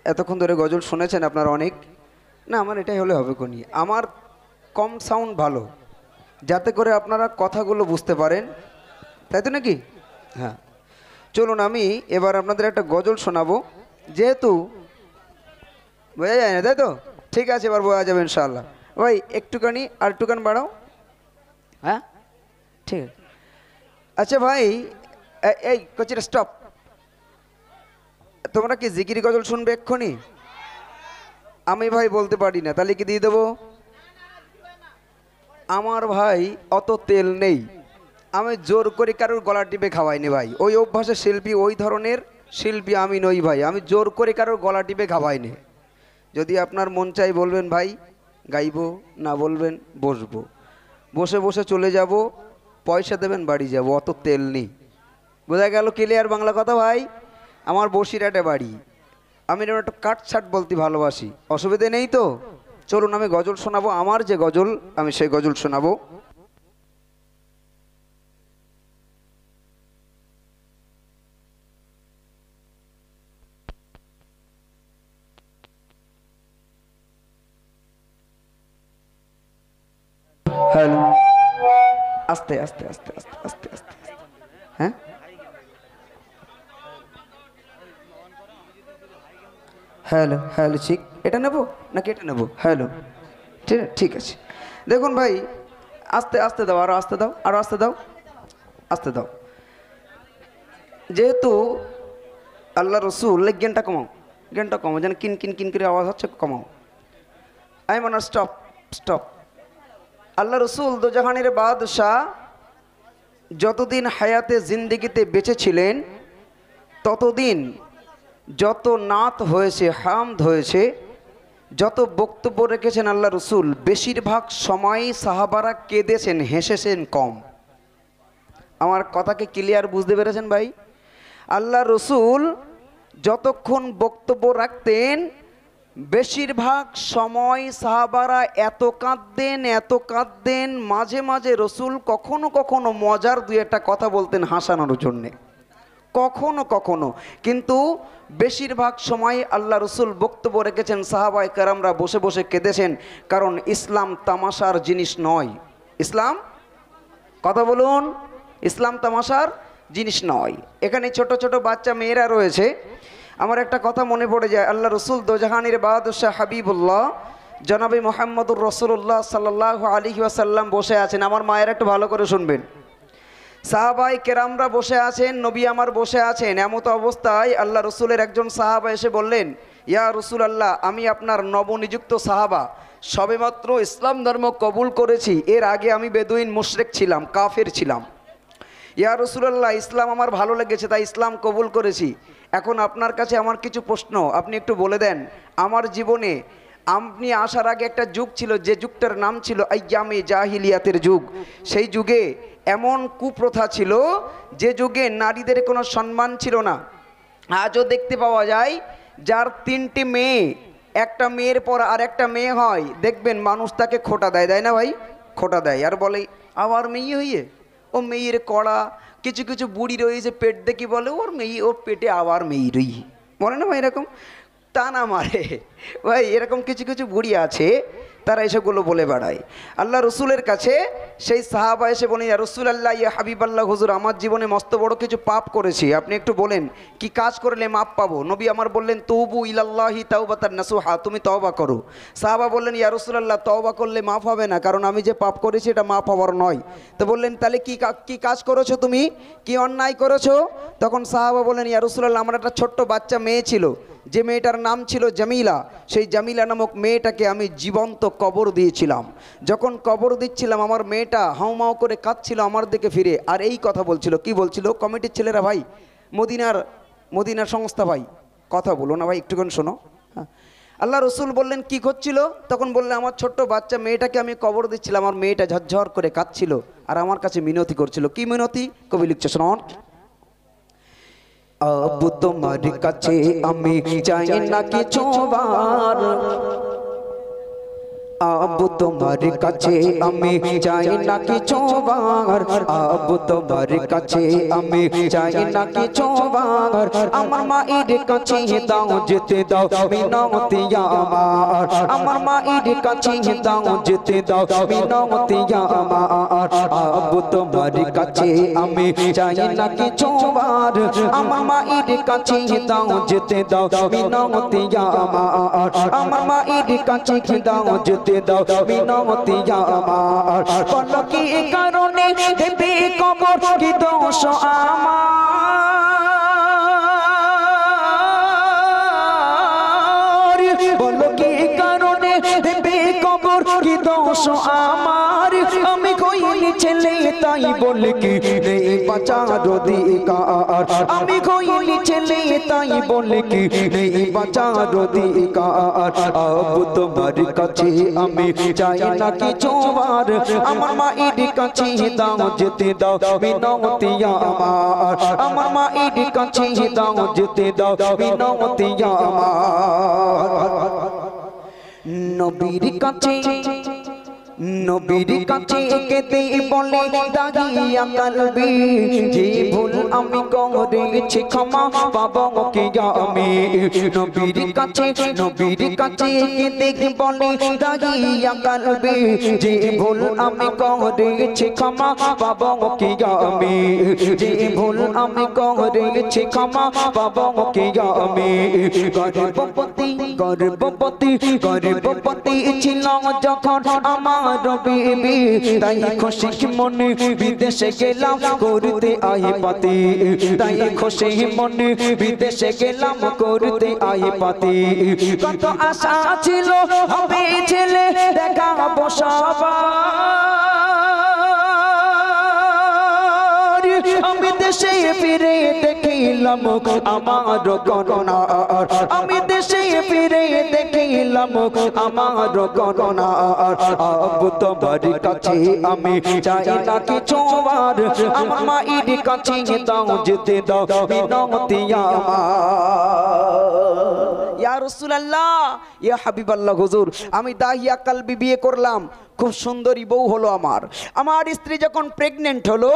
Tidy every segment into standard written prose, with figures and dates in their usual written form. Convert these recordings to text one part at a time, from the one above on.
এতক্ষণ ধরে গজল শুনেছেন আপনারা অনেক। না, আমার এটাই হলে হবে কোনি, আমার কম সাউন্ড ভালো, যাতে করে আপনারা কথাগুলো বুঝতে পারেন, তাই তো নাকি? হ্যাঁ, চলুন আমি এবার আপনাদের একটা গজল শোনাবো। যেহেতু বোঝা যায় না, তাই তো? ঠিক আছে, এবার বোঝা যাবে ইনশাআল্লাহ। ভাই একটুখানি আর একটুখানি বাড়াও। হ্যাঁ, ঠিক আছে। আচ্ছা ভাই, এই কচিরা স্টপ। তোমরা কি জিকিরি গজল শুনবে এক্ষুনি? আমি ভাই বলতে পারি না, তাহলে কি দিয়ে দেবো? আমার ভাই অত তেল নেই, আমি জোর করে কারোর গলা টিপে খাওয়াইনি ভাই। ওই অভ্যাসের শিল্পী, ওই ধরনের শিল্পী আমি নই ভাই। আমি জোর করে কারোর গলা টিপে খাওয়াইনি। যদি আপনার মন চাই বলবেন ভাই, গাইবো, না বলবেন বসবো, বসে বসে চলে যাব, পয়সা দেবেন বাড়ি যাব, অত তেল নেই। বোঝা গেল? ক্লিয়ার বাংলা কথা ভাই। আমার বসিরহাটে বাড়ি, আমি এরকম একটা কাটছাট বলতে ভালোবাসি, অসুবিধে নেই তো? চলুন আমি গজল শোনাবো, আমার যে গজল আমি সেই গজল শোনাবো। হ্যালো, আস্তে আস্তে আস্তে আস্তে আস্তে আস্তে, হ্যাঁ হ্যালো হ্যালো, ঠিক এটা নেবো নাকি এটা নেবো? হ্যালো, ঠিক ঠিক আছে। দেখুন ভাই, আস্তে আস্তে দাও, আরো আস্তে দাও, আরো আস্তে দাও, আস্তে দাও। যেহেতু আল্লাহ রসুল, জ্ঞানটা কমাও, জ্ঞানটা কমাও, যেন কিন কিন কিন করে আওয়াজ হচ্ছে, কমাও। আই মানা স্টপ, স্টপ। আল্লাহ রসুল দোজাহানের বাদশাহ যতদিন হায়াতে জিন্দিগিতে বেঁচে ছিলেন, ততদিন যত নাত হয়েছে, হামদ হয়েছে, যত বক্তব্য রেখেছেন আল্লাহ রসুল, বেশিরভাগ সময়ই সাহাবারা কেঁদেছেন, হেসেছেন কম। আমার কথাকে ক্লিয়ার বুঝতে পেরেছেন ভাই? আল্লাহ রসুল যতক্ষণ বক্তব্য রাখতেন, বেশিরভাগ সময় সাহাবারা এত কাঁদতেন, এত কাঁদতেন, মাঝে মাঝে রসুল কখনো কখনো মজার দুই একটা কথা বলতেন হাসানোর জন্যে, কখনো কখনো। কিন্তু বেশিরভাগ সময় আল্লাহ রসুল বক্তব্য রেখেছেন, সাহাবায়ে কেরামরা বসে বসে কেঁদেছেন। কারণ ইসলাম তামাশার জিনিস নয়। ইসলাম, কথা বলুন, ইসলাম তামাশার জিনিস নয়। এখানে ছোট ছোট বাচ্চা মেয়েরা রয়েছে, আমার একটা কথা মনে পড়ে যায়। আল্লাহ রসুল দোজাহানের বাদশাহ হাবিবুল্লাহ জনাবে মোহাম্মদুর রসুল্লাহ সাল্লাল্লাহু আলাইহি ওয়াসাল্লাম বসে আছেন। আমার মায়ের একটু ভালো করে শুনবেন। সাহাবায়ে কেরামরা বসে আছেন, নবী আমার বসে আছেন। এমতো অবস্থায় আল্লাহ রসুলের একজন সাহাবা এসে বললেন, ইয়া রসুল আল্লাহ, আমি আপনার নবনিযুক্ত সাহাবা, সবেমাত্র ইসলাম ধর্ম কবুল করেছি। এর আগে আমি বেদুইন মুশরিক ছিলাম, কাফের ছিলাম। ইয়া রাসূলুল্লাহ, ইসলাম আমার ভালো লেগেছে, তাই ইসলাম কবুল করেছি। এখন আপনার কাছে আমার কিছু প্রশ্ন, আপনি একটু বলে দেন। আমার জীবনে আপনি আসার আগে একটা যুগ ছিল, যে যুগটার নাম ছিল আইয়ামে জাহিলিয়াতের যুগ। সেই যুগে এমন কুপ্রথা ছিল, যে যুগে নারীদের কোনো সম্মান ছিল না। আজও দেখতে পাওয়া যায়, যার তিনটি মেয়ে, একটা মেয়ের পর আর একটা মেয়ে হয়, দেখবেন মানুষ তাকে খোটা দেয়, দেয় না ভাই? খোটা দেয়, আর বলে আবার মেয়ে হইয়ে, ও মেয়ের কড়া। কিছু কিছু বুড়ি রয়েছে, পেট দেখি বলে ওর মেয়ে, ওর পেটে আবার মেয়ে রই, বলে না ভাই এরকম? টানা মারে ভাই, এরকম কিছু কিছু বুড়ি আছে, তারা এসবগুলো বলে বেড়ায়। আল্লাহ রসুলের কাছে সেই সাহাবা এসে বলেন, ইয়া রসুল আল্লাহ, ইয়া হাবিব আল্লাহ, হুজুর আমার জীবনে মস্ত বড় কিছু পাপ করেছি, আপনি একটু বলেন কি কাজ করলে মাপ পাবো? নবী আমার বললেন, তুবু ইলাল্লাহি তাওবাতান নাসুহা, তুমি তওবা করো। সাহাবা বললেন, ইয়া রসুল আল্লাহ, তওবা করলে মাফ হবে না, কারণ আমি যে পাপ করেছি এটা মাফ হওয়ার নয়। তো বললেন, তাহলে কি কাজ করেছো তুমি, কি অন্যায় করেছো? তখন সাহাবা বললেন, ইয়া রসুল আল্লাহ, আমার একটা ছোট্ট বাচ্চা মেয়ে ছিল, যে মেয়েটার নাম ছিল জামিলা। সেই জামিলা নামক মেয়েটাকে আমি জীবন্ত কবর দিয়েছিলাম। যখন কবর দিচ্ছিলাম, আমার মেয়েটা হাউমাউ করে কাঁদছিল আমার দিকে ফিরে, আর এই কথা বলছিল। কি বলছিল? কমিটির ছেলেরা ভাই, মদিনার সংস্থা ভাই, কথা বলো না ভাই, একটুখানি শোনো। হ্যাঁ, আল্লাহ রসুল বললেন কি করছিল? তখন বললেন, আমার ছোট্ট বাচ্চা মেয়েটাকে আমি কবর দিচ্ছিলাম, আমার মেয়েটা ঝরঝর করে কাঁদছিল আর আমার কাছে মিনতি করছিল। কি মিনতি? কবি লিখছে, শোন। अब तुम्हारे কাছে আমি চাই না কিছু বার, আবু তোমার কাছে আমি চাই না কিছু বার, আবু তোমার কাছে আমি চাই না কিছু বার, আমার মায়ের কাছে দাও যেতে দাও মিনতি আমার, আমার মায়ের কাছে দাও যেতে দাও মিনতি আমার, আবু তোমার কাছে আমি চাই না কিছু বার, আমার মায়ের কাছে দাও যেতে দাও মিনতি আমার, আমার মায়ের কাছে দাও যেতে দাও মিনতি আমার, বলো কি কারণে দেবে কবর কি দোষ আমার, বলো কি কারণে দেবে কবর কি দোষ আমার, আমি কইনি ছেলে তাই বলে কি নেই বাঁচার অধিকার, আমি কইনি ছেলে তাই বলে কি নেই বাঁচার অধিকার, আবু তোমার কাছে আমি চাই না কিছু বার, আমার মায়ের কাছে দাও যেতে দাও মিনতি আমার, আমার মায়ের কাছে দাও যেতে দাও মিনতি আমার, নবীর কাছে নবীর কাছে কেঁদে বলে দাগিয়া কালবি, যে ভুল আমি করেছি ক্ষমা পাবো কি আমি, নবীর কাছে কেঁদে বলে দাগিয়া কালবি, যে ভুল আমি করেছি ক্ষমা পাবো কি আমি, যে ভুল আমি করেছি ক্ষমা পাবো কি আমি, গর্ভবতী ছিল যখন আমার বিবি, তাই খুশি মনে বিদেশে গেলাম করতে আই পাতি, তাই খুশি মনে বিদেশে গেলাম করতে আই পাতি, কত আশা ছিল হবে ছেলে দেখা বসাবা, আমি দেশে ফিরে দেখিলাম আমার করোনা, আমি দেশে ফিরে দেখিলাম আমার করোনা, আবু তোমার কাছে আমি চাই না কিছু বার, আমার মায়ের কাছে দাও যেতে দাও মিনতি আমার, ইয়া রাসূলুল্লাহ ইয়া হাবিবাল্লাহ হুজুর, আমি দাহিয়া কালবি বিয়ে করলাম, খুব সুন্দরী বউ হলো আমার, আমার স্ত্রী যখন প্রেগনেন্ট হলো,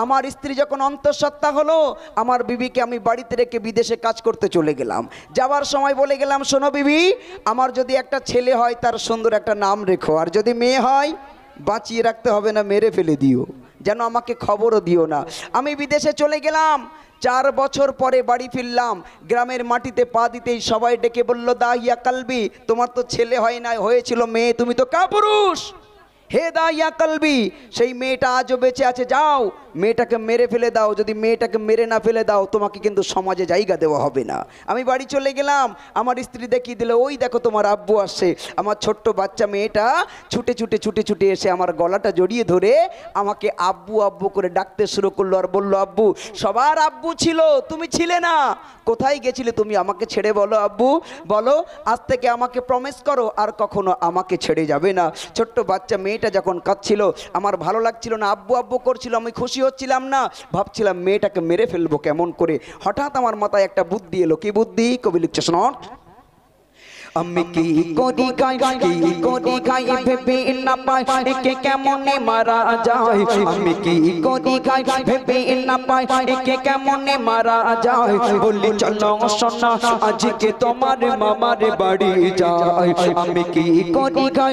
আমার স্ত্রী যখন অন্তঃসত্ত্বা হলো, আমার বিবিকে আমি বাড়িতে রেখে বিদেশে কাজ করতে চলে গেলাম, যাওয়ার সময় বলে গেলাম শোনো বিবি, আমার যদি একটা ছেলে হয় তার সুন্দর একটা নাম রেখো, আর যদি মেয়ে হয় বাঁচিয়ে রাখতে হবে না, মেরে ফেলে দিও, যেন আমাকে খবরও দিও না। আমি বিদেশে চলে গেলাম, 4 বছর পরে বাড়ি ফিরলাম, গ্রামের মাটিতে পা দিতেই সবাই ডেকে বলল দাহিয়া কালবি, তোমার তো ছেলে হয় না, হয়েছিল মেয়ে, তুমি তো কাপুরুষ, হে দাহিয়া কালবি, সেই মেয়েটা আজও বেঁচে আছে, যাও মেয়েটাকে মেরে ফেলে দাও, যদি মেয়েটাকে মেরে না ফেলে দাও তোমাকে কিন্তু সমাজে জায়গা দেওয়া হবে না। আমি বাড়ি চলে গেলাম, আমার স্ত্রী দেখিয়ে দিল, ওই দেখো তোমার আব্বু আসছে, আমার ছোট্ট বাচ্চা মেয়েটা ছুটে ছুটে এসে আমার গলাটা জড়িয়ে ধরে আমাকে আব্বু আব্বু করে ডাকতে শুরু করলো, আর বললো আব্বু, সবার আব্বু ছিল, তুমি ছিলে না, কোথায় গেছিলে তুমি, আমাকে ছেড়ে বলো আব্বু, বলো আজ থেকে আমাকে প্রমিস করো আর কখনো আমাকে ছেড়ে যাবে না। ছোট্ট বাচ্চা মেয়েটা যখন কাঁদছিল, আমার ভালো লাগছিল না, আব্বু আব্বু করছিল, আমি খুশি হচ্ছিলাম না, ভাবছিলাম মেয়েটাকে মেরে ফেলবো কেমন করে, হঠাৎ আমার মাথায় একটা বুদ্ধি এলো। কি বুদ্ধি? কবি লিখছে শোনো, আমি কি করি গাই ভেবে না পাই একে কেমনে মারা যায়, আমি কি করি গাই ভেবে না পাই একে কেমনে মারা যায়, বলি চলো সোনা আজকে তোমার মামার বাড়ি যাই, আমি কি করি গাই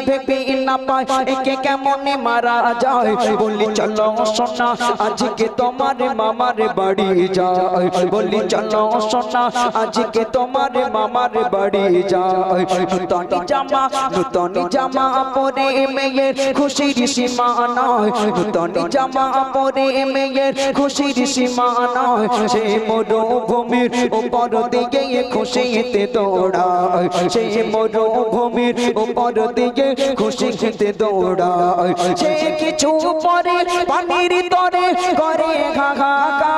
ভেবে না পাই একে কেমনে মারা যায়, বলি চলো সোনা আজকে তোমার মামার বাড়ি যাই, বলি চলো সোনা আজকে তোমার মামার বাড়ি যাই, নূতন জামা পরে মেয়ের খুশির সীমা নয়, নূতন জামা পরে মেয়ের খুশির সীমা নয়, সে মরুভূমির উপর দিকে খুশিতে দৌড়ায়, সে মরুভূমির উপর দিকে খুশিতে দৌড়ায়, সে কিছু পরে পানির তরে করে হাহাকার,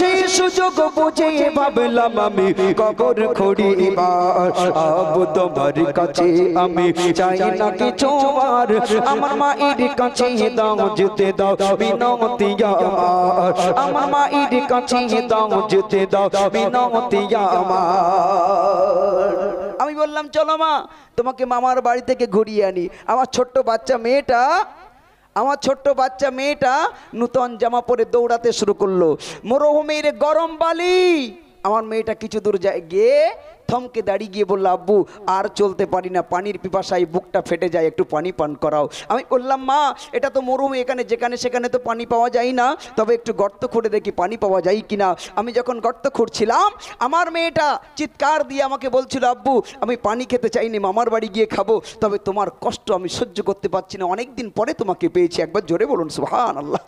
সেই সুযোগ বুঝে ভাবলাম আমি কবর খড়িবার। আবু তোমার কাছে আমি চাই না কিছু আর, আমার মায়ের কাছে দাও যেতে দাও বিনতি আমার, আমার মায়ের কাছে দাও যেতে দাও বিনতি আমার। আমি বললাম চলো মা তোমাকে মামার বাড়ি থেকে ঘুরিয়ে আনি। আমার ছোট্ট বাচ্চা মেয়েটা নূতন জামা পরে দৌড়াতে শুরু করলো। মরুভূমির গরম বালি। আমার মেয়েটা কিছু দূর গিয়ে থমকে দাঁড়িয়ে গিয়ে বললো আব্বু আর চলতে পারি না, পানির পিপাসায় বুকটা ফেটে যায়, একটু পানি পান করাও। আমি বললাম মা এটা তো মরুভূমি, এখানে যেখানে সেখানে তো পানি পাওয়া যায় না, তবে একটু গর্ত খুঁড়ে দেখি পানি পাওয়া যায় কিনা। আমি যখন গর্ত খুঁড়ছিলাম আমার মেয়েটা চিৎকার দিয়ে আমাকে বলছিল আব্বু আমি পানি খেতে চাইনি, মামার বাড়ি গিয়ে খাবো, তবে তোমার কষ্ট আমি সহ্য করতে পারছি না, অনেকদিন পরে তোমাকে পেয়েছি। একবার জোরে বলুন সুবহানাল্লাহ।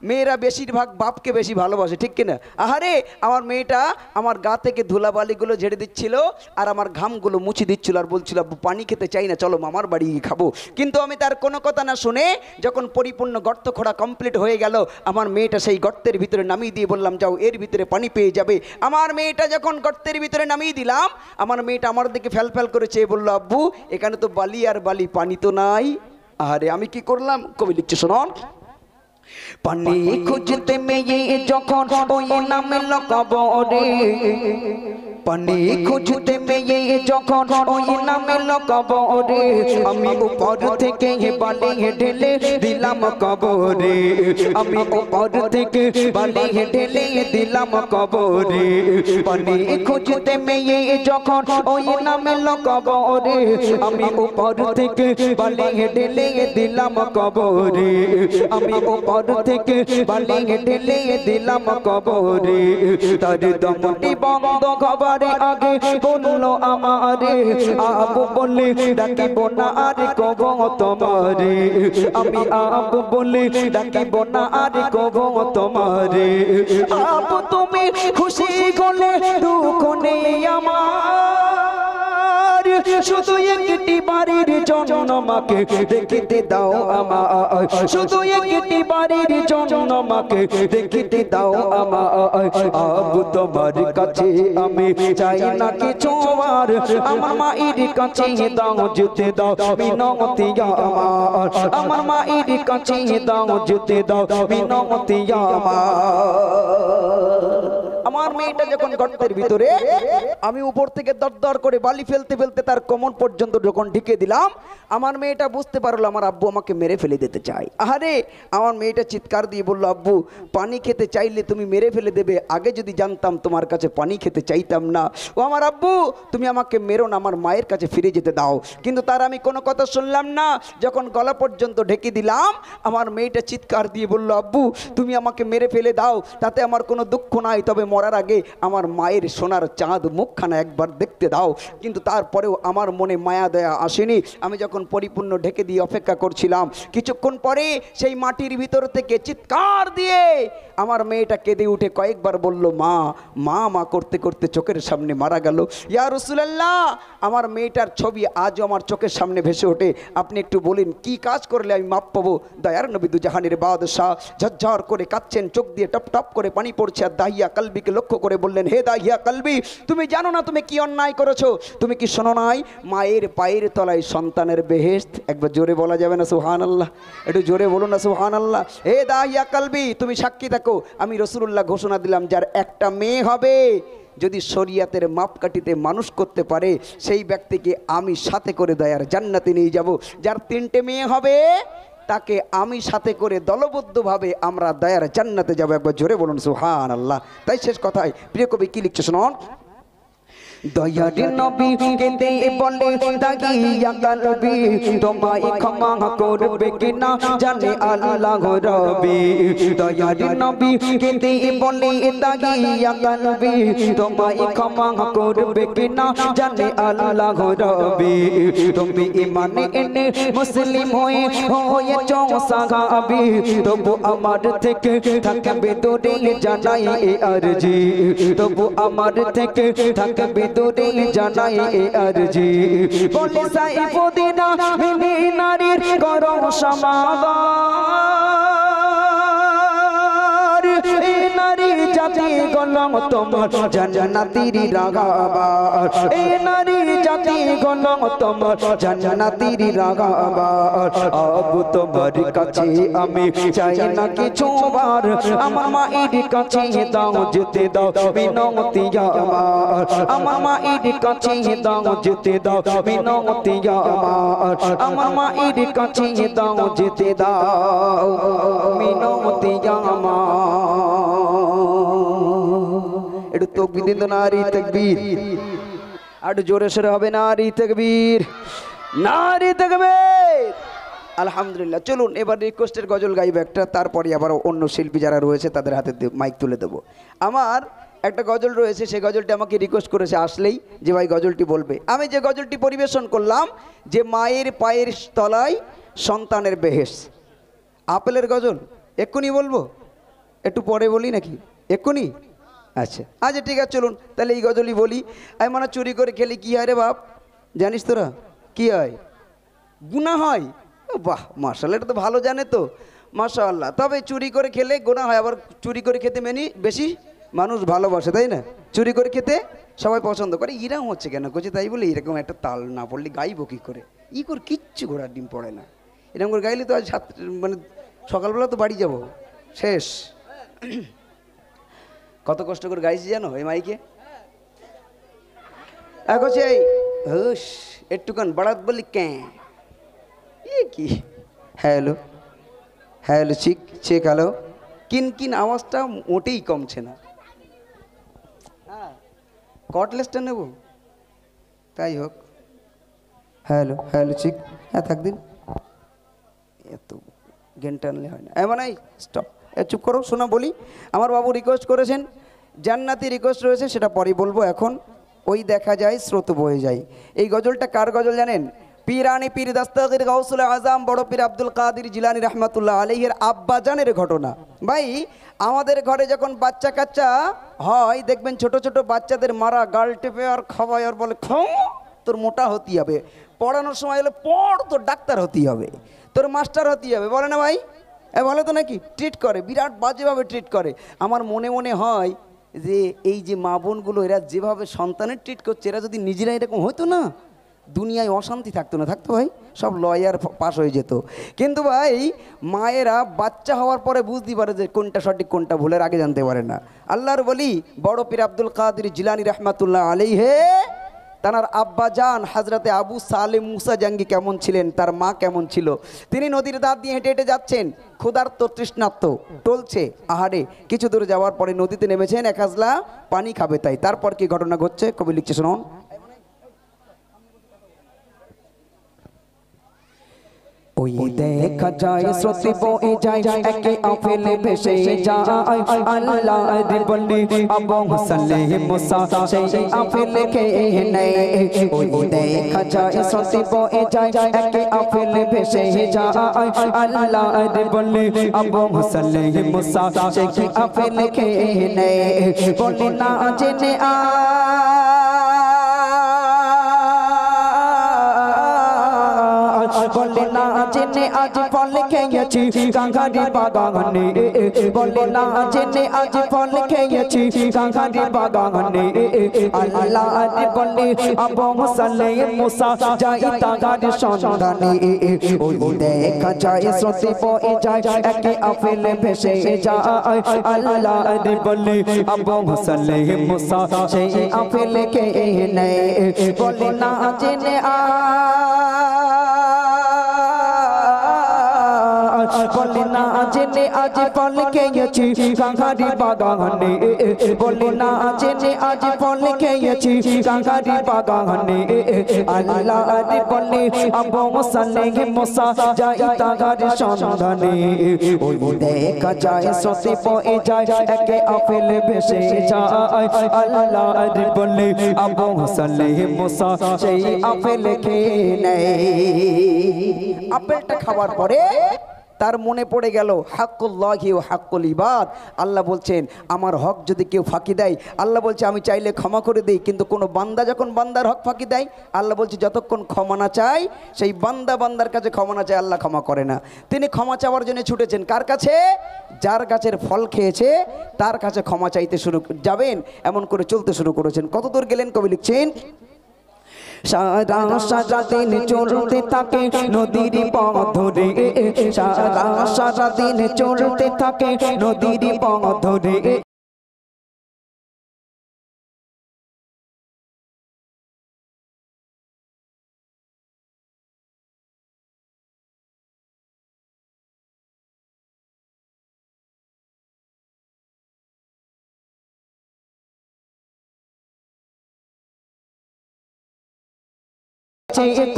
মেয়েরা বেশিরভাগ বাপকে বেশি ভালোবাসে, ঠিক কিনা? আহারে আমার মেয়েটা আমার গা থেকে ধুলাবালিগুলো ঝেড়ে দিচ্ছিল আর আমার ঘামগুলো মুছে দিচ্ছিল আর বলছিল আব্বু পানি খেতে চাই না, চলো মামার বাড়ি খাবো। কিন্তু আমি তার কোনো কথা না শুনে যখন পরিপূর্ণ গর্ত খোঁড়া কমপ্লিট হয়ে গেল, আমার মেয়েটা সেই গর্তের ভিতরে নামিয়ে দিয়ে বললাম যাও এর ভিতরে পানি পেয়ে যাবে। আমার মেয়েটা যখন গর্তের ভিতরে নামিয়ে দিলাম, আমার মেয়েটা আমার দিকে ফ্যাল করে চেয়ে বললো আব্বু এখানে তো বালি আর বালি, পানি তো নাই। আরে আমি কি করলাম, কবি লিখছে শোনন। পানি খুঁজতে মেয়ে যখন ওই নামল কবরে, পানি খুঁজতে মেয়ে যখন ওই নামল কবরে, আমি উপর থেকে বালি ঢেলে দিলাম কবরে, আমি উপর থেকে বালি ঢেলে দিলাম কবরে। পানি খুঁজতে মেয়ে যখন ওই নামল কবরে, আমি উপর থেকে বালি ঢেলে দিলাম কবরে, আমি উপর থেকে বালি ঢেলে দিলাম কবরে। তার দমটি বন্ধ কবরে আগে বললো আমারে, আবু বলে ডাকিব না আর কব তোমারে, আমি আবু বলে ডাকিব না আর কব তোমারে। আবু তুমি খুশি হলে দুঃখ নেই আমার, শুধু একটি বাড়ির জন্য মাকে দেখিতে দাও আমার, শুধু একটি বাড়ির জন্য মাকে দেখিতে দাও আমার। আবু তোমার কাছে আমি চাই না কিছু আর, আমার মায়ের কাছে দাও যেতে দাও বিনতি আমার, আমার মায়ের কাছে দাও যেতে দাও বিনতি আমার। আমার মেয়েটা যখন গর্তের ভিতরে, আমি উপর থেকে দরদর করে বালি ফেলতে ফেলতে তার কোমর পর্যন্ত যখন ঢেকে দিলাম, আমার মেয়েটা বুঝতে পারলো আমার আব্বু আমাকে মেরে ফেলে দিতে চায়। আহারে আমার মেয়েটা চিৎকার দিয়ে বললো আব্বু পানি খেতে চাইলে তুমি মেরে ফেলে দেবে, আগে যদি জানতাম তোমার কাছে পানি খেতে চাইতাম না। ও আমার আব্বু তুমি আমাকে মেরো না, আমার মায়ের কাছে ফিরে যেতে দাও। কিন্তু তার আমি কোনো কথা শুনলাম না। যখন গলা পর্যন্ত ঢেকে দিলাম, আমার মেয়েটা চিৎকার দিয়ে বললো আব্বু তুমি আমাকে মেরে ফেলে দাও, তাতে আমার কোনো দুঃখ নাই, তবে মরার আগে আমার মায়ের সোনার চাঁদ মুখখানা একবার দেখতে দাও। কিন্তু তারপরেও আমার মনে মায়া দয়া আসেনি। আমি যখন পরিপূর্ণ ঢেকে দিয়ে অপেক্ষা করছিলাম, কিছুক্ষণ পরে সেই মাটির ভিতর থেকে চিৎকার দিয়ে আমার মেয়েটা কেঁদে উঠে কয়েকবার বলল মা মা মা করতে করতে চোখের সামনে মারা গেল। ইয়া রাসূলুল্লাহ, আমার মেয়েটার ছবি আজও আমার চোখের সামনে ভেসে ওঠে। আপনি একটু বলেন কি কাজ করলে আমি মাপ পাবো? দয়ার নবী দু জাহানের বাদশাহ ঝরঝর করে কাঁদছেন, চোখ দিয়ে টপ টপ করে পানি পড়ছে। আর দাহিয়া কলবিকে লক্ষ্য করে বললেন হে দাহিয়া কলবি, তুমি জানো না তুমি কি অন্যায় করেছো? তুমি কি শোনো নাই মায়ের পায়ের তলায় সন্তানের বেহেশত? একবার জোরে বলা যাবে না সুবহানাল্লাহ? একটু জোরে বলুন না সুবহানাল্লাহ। হে দাহিয়া কলবি, তুমি সাক্ষী থাকো, আমি রাসূলুল্লাহ ঘোষণা দিলাম যার একটা মেয়ে হবে, যদি শরিয়াতের মাপকাঠিতে মানুষ করতে পারে, সেই ব্যক্তিকে আমি সাথে করে দয়ার জান্নাতে নিয়ে যাব। যার 3টে মেয়ে হবে তাকে আমি সাথে করে দলবদ্ধভাবে আমরা দয়ার জান্নাতে যাব। একবার জোরে বলুন সুবহানাল্লাহ। তাই শেষ কথায় প্রিয় কবি কি লিখছে শুনুন। দয়ার নবী কেঁদে বলে দাগিয়া কলবি, তোমায় ক্ষমা করবে কিনা জানে আল্লাহ রবি। দয়ার নবী কেঁদে বলে দাগিয়া কলবি, তোমায় ক্ষমা করবে কিনা জানে আল্লাহ রবি। তুমি ঈমান এনে মুসলিম হয়েছ সাহাবী, তবু আমার থেকে থাকবে দূরে জানাই আরজি, তবু আমার থেকে থাকবে দূরে জানাই আরজি। বলে সাইফুদ্দিন নারীর করম সমাদর, নারী জাতি গোলাম তোমার জান্নাতের রাগাবার এই নারী জাতি গোলাম তোমার জান্নাতের রাগাবার আবু তোমার কাছে আমি চাই না কিছু বার আমার মায়ের কাছে দাও যেতে দাও মিনতি আমার আমার মায়ের কাছে দাও যেতে দাও মিনতি আমার মায়ের কাছে দাও যেতে দাও মিনতি আমার একটু তকবীর দিন তো নারী তাকবীর আর জোরে সোরে হবে নারী তাকবীর নারী তাকবীর আলহামদুলিল্লাহ। চলুন এবার রিকোয়েস্টের গজল গাইব একটা, তারপরে আবার অন্য শিল্পী যারা রয়েছে তাদের হাতে মাইক তুলে দেবো। আমার একটা গজল রয়েছে, সেই গজলটি আমাকে রিকোয়েস্ট করেছে আসলেই যে ভাই গজলটি বলবে। আমি যে গজলটি পরিবেশন করলাম যে মায়ের পায়ের তলায় সন্তানের বেহেশ, আপেলের গজল এক্ষুনি বলবো, একটু পরে বলি নাকি এক্ষুনি? আচ্ছা আচ্ছা ঠিক আছে, চলুন তাহলে এই গজলই বলি। আমি মানে চুরি করে খেলে কি হয় রে বাপ, জানিস তোরা কি হয়? গুনাহ হয়। বাহ মাশাআল্লাহ, এটা তো ভালো জানে তো, মাশাআল্লাহ। তবে চুরি করে খেলে গুনাহ হয়, আবার চুরি করে খেতে বেশি মানুষ ভালোবাসে, তাই না? চুরি করে খেতে সবাই পছন্দ করে। ইরাম হচ্ছে কেন করছে তাই বলে এরকম একটা তাল না পড়লে গাইবো কী করে? কিচ্ছু ঘোড়ার ডিম পড়ে না, এরকম করে গাইলে তো আজ মানে সকালবেলা তো বাড়ি যাব শেষ। কত কষ্ট করে গাইছি জানো এই মাইকে? এখন এই হুস একটুখান বাড়াত বলি ক্যাঁ কি হ্যালো হ্যালো চিক চেক হ্যালো কিন আওয়াজটা মোটেই কমছে না। হ্যাঁ কটলেসটা নেব, তাই হোক। হ্যালো হ্যালো চিক, হ্যাঁ থাক দিন, এত জ্ঞান টানলে হয় না। এমন এই স্টপ, চুপ করো শোনা বলি। আমার বাবু রিকোয়েস্ট করেছেন, জান্নাতি রিকোয়েস্ট রয়েছে, সেটা পরে বলবো। এখন ওই দেখা যায় স্রোত বয়ে যায়। এই গজলটা কার গজল জানেন? পীরানি পীর দস্তগীর গাউসুল আজম বড় পীর আব্দুল কাদির জিলানী রহমাতুল্লাহ আলাইহির আব্বাজানের ঘটনা। ভাই আমাদের ঘরে যখন বাচ্চা কাচ্চা হয় দেখবেন ছোট ছোট বাচ্চাদের মারা গাল টেপে আর খাওয়ায় আর বলে খাও তোর মোটা হতে হবে, পড়ানোর সময় হলে পড় তোর ডাক্তার হতে হবে, তোর মাস্টার হতে হবে, বলে না ভাই? বলে তো নাকি? ট্রিট করে, বিরাট বাজেভাবে ট্রিট করে। আমার মনে মনে হয় যে এই যে মা বোনগুলো এরা যেভাবে সন্তানের ট্রিট করছে, এরা যদি নিজেরা এরকম হতো না দুনিয়ায় অশান্তি থাকতো না, থাকতো ভাই, সব লয়ার পাস হয়ে যেত। কিন্তু ভাই মায়েরা বাচ্চা হওয়ার পরে বুঝতে পারে যে কোনটা সঠিক কোনটা ভুলের, আগে জানতে পারে না। আল্লাহর বলি বড় পীর আব্দুল কাদির জিলানী রহমাতুল্লাহ আলাইহি তার আব্বা জান হজরতে আবু সালেম মুসা জাঙ্গি কেমন ছিলেন, তার মা কেমন ছিল। তিনি নদীর ধার দিয়ে হেঁটে হেঁটে যাচ্ছেন, ক্ষুধার্ত তৃষ্ণার্ত টলছে আহারে। কিছু দূর যাওয়ার পরে নদীতে নেমেছেন, এক হাজলা পানি খাবে তাই। তারপর কি ঘটনা ঘটছে কবি লিখছে শুনুন। ওই দেখা যায় স্রোতে বয়ে যায় একে আফেলে ভেসে যায় আল্লাহর বলি আবু সালেহ মুসা সেই আফেলে কে নেয়। ওই দেখা যায় স্রোতে বয়ে যায় একে আফেলে ভেসে যায় আল্লাহর বলি আবু সালেহ মুসা সেই আফেলে কে নেয়। বলে না জেনে বলে না জেনে আজ ফল খেয়েছি কাঙ্গারি বাগানে, বলে না জেনে আজ ফল খেয়েছি কাঙ্গারি বাগানে। আল্লাহর বলে আবু সালেহ মুসা যাই তাগার সন্ধানে। ওই দেখা যায় স্রোতে বয়ে যায় একে আফেলে ভেসে যায় আল্লাহর বলে আবু সালেহ মুসা সেই আফেলে কে নেয়। বলে না জেনে বলে না জেনে আজ ফল খেয়েছি কাঙ্গারি বাগানে, বলে না জেনে আজ ফল খেয়েছি কাঙ্গারি বাগানে। আল্লাহর বলে আবু সালেহ মুসা যাই তাগার সন্ধানে। ওই দেখা যায় স্রোতে বয়ে যায় একে আপেল ভেসে যায় আল্লাহর বলে আবু সালেহ মুসা সেই আপেল খেয়ে নেয়। আপেলটা খাওয়ার পরে তার মনে পড়ে গেল হাক্কুল্লাহি ওয়া হাক্কুল ইবাদ। আল্লাহ বলছেন আমার হক যদি কেউ ফাঁকি দেয়, আল্লাহ বলছে আমি চাইলে ক্ষমা করে দিই, কিন্তু কোনো বান্দা যখন বান্দার হক ফাঁকি দেয়, আল্লাহ বলছে যতক্ষণ ক্ষমা না চাই, সেই বান্দার কাছে ক্ষমা না চায় আল্লাহ ক্ষমা করে না। তিনি ক্ষমা চাওয়ার জন্য ছুটেছেন কার কাছে? যার গাছের ফল খেয়েছে তার কাছে ক্ষমা চাইতে শুরু যাবেন, এমন করে চলতে শুরু করেছেন। কত দূর গেলেন? কবি লিখছেন সারা দিন চলতে থাকে নদীর পথ ধরে, সারা দিন চলতে থাকে নদীর পথ ধরে।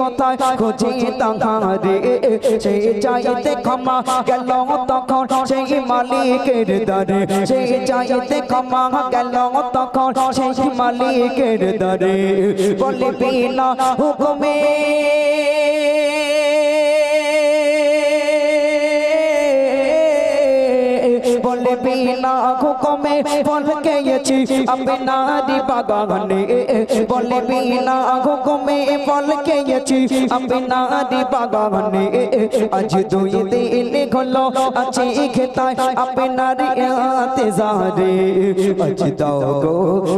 কথায় খোঁজে তাহারে, সে চাইতে ক্ষমা গেল তখন সেই মালিকের দ্বারে, সে চাইতে ক্ষমা গেল তখন সেই মালিকের দ্বারে। বলে বিনা হুকুমে বলে বিনা হুকুমে ফল খেয়েছি আপনারি বাগানে, বলে বিনা হুকুমে ফল খেয়েছি আপনারি বাগানে। আজ 2 দিন হলো আছি খেতায় আপনার ইন্তজারে, আজ দাও গো